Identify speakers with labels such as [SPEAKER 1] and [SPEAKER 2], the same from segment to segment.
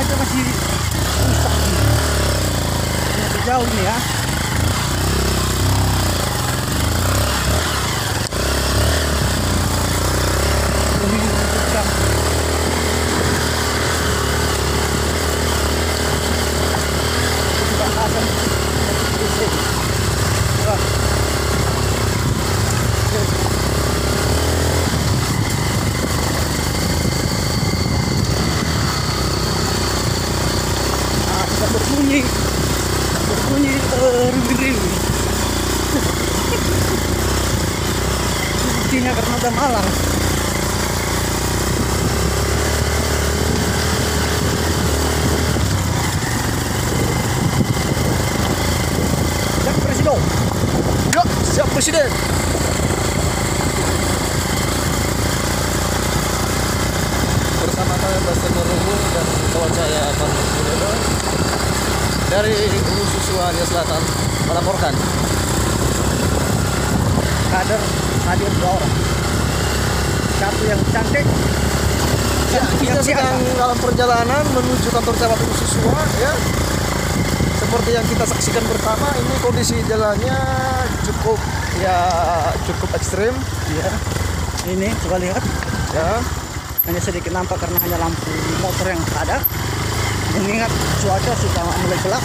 [SPEAKER 1] aja masih rusak. Masih jauh nih ya. Berbunyi rindu-rindu. Buktinya karena udah malam. Siap Presiden.
[SPEAKER 2] Yuk, siap Presiden. Bersama saya Bastian Nurul dan kawan saya Pandu Widodo dari Hulu Susua Nia Selatan melaporkan.
[SPEAKER 1] Kader hadir 2 orang. Satu yang cantik.
[SPEAKER 2] Ya, kita sedang dalam perjalanan menuju kantor camat Hulu Susua ya. Seperti yang kita saksikan bersama, ini kondisi jalannya cukup ekstrim
[SPEAKER 1] Ya. Ini coba lihat.
[SPEAKER 2] ya.
[SPEAKER 1] Hanya sedikit nampak karena hanya lampu motor yang ada. Mengingat cuaca sudah mulai gelap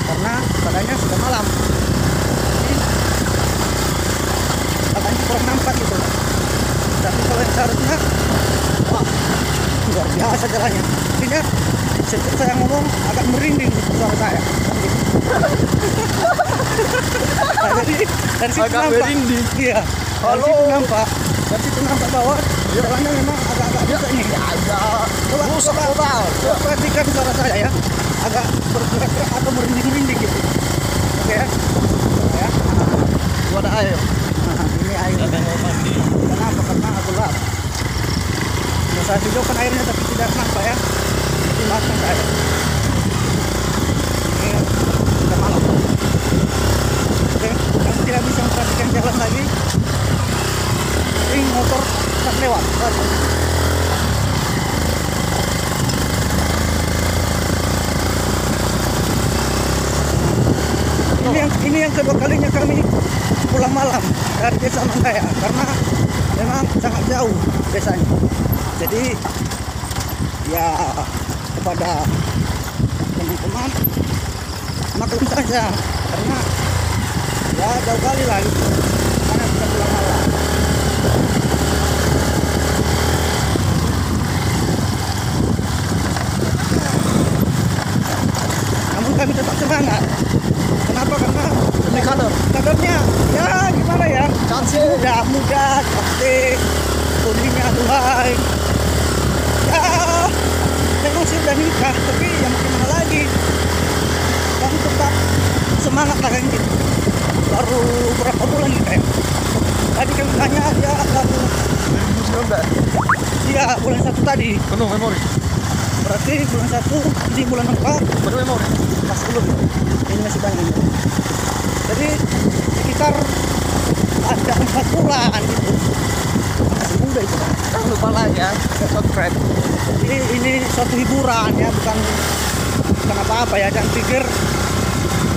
[SPEAKER 1] karena katanya sudah malam. Katanya kurang nampak gitu. Tapi kalau yang seharusnya, wah, luar biasa jalannya. Artinya setiap saya ngomong agak merinding suara saya. Nah, dari situ
[SPEAKER 2] Agak
[SPEAKER 1] nampak.
[SPEAKER 2] merinding.
[SPEAKER 1] Iya. Dari
[SPEAKER 2] Halo.
[SPEAKER 1] situ nampak. Dari situ nampak bahwa jalannya memang agak-agak rusak ini. Coba perhatikan suara saya ya. Agak bergerak-gerak atau merinding-merinding gitu. Oke ya. Coba ya.
[SPEAKER 2] Itu ada air.
[SPEAKER 1] Nah, ini air. Kenapa? Karena aku lap. Nah, saya videokan airnya tapi tidak nampak ya. Jadi maafkan saya. Ini sudah malam. Oke, yang tidak bisa memperhatikan jalan lagi. Ini motor tak lewat. Ini yang kedua kalinya kami pulang malam dari desa Mangkaya karena memang sangat jauh desanya. Jadi ya kepada teman-teman maklum saja karena ya jauh kali lah gitu. Karena kita pulang malam. Namun kami tetap semangat. Kenapa? Karena
[SPEAKER 2] Ini
[SPEAKER 1] kadernya ya gimana ya,
[SPEAKER 2] Cantik.
[SPEAKER 1] muda cantik, kuningnya duhai ya, memang sudah nikah tapi yang gimana lagi, kami tetap semangat lah kan gitu. Baru berapa bulan nih kayak tadi kami tanya dia baru
[SPEAKER 2] 2019.
[SPEAKER 1] iya bulan 1 tadi,
[SPEAKER 2] Penuh memori.
[SPEAKER 1] berarti bulan 1 ini bulan 4
[SPEAKER 2] Penuh memori.
[SPEAKER 1] masih belum, ini masih banyak. Jadi sekitar ada 4 bulan gitu. Masih muda itu kan.
[SPEAKER 2] Jangan lupa like ya, subscribe.
[SPEAKER 1] Jadi ini suatu hiburan ya, bukan apa-apa ya. Jangan pikir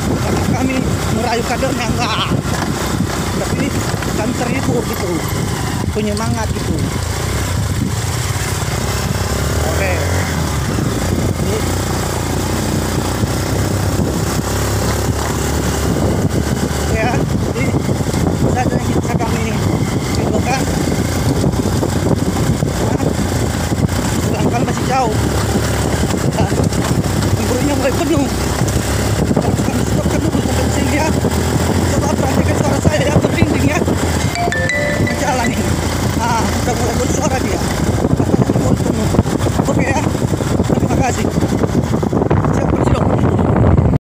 [SPEAKER 1] karena kami merayu kadernya, enggak. Tapi kami terhibur gitu, penyemangat gitu. Oke. Ini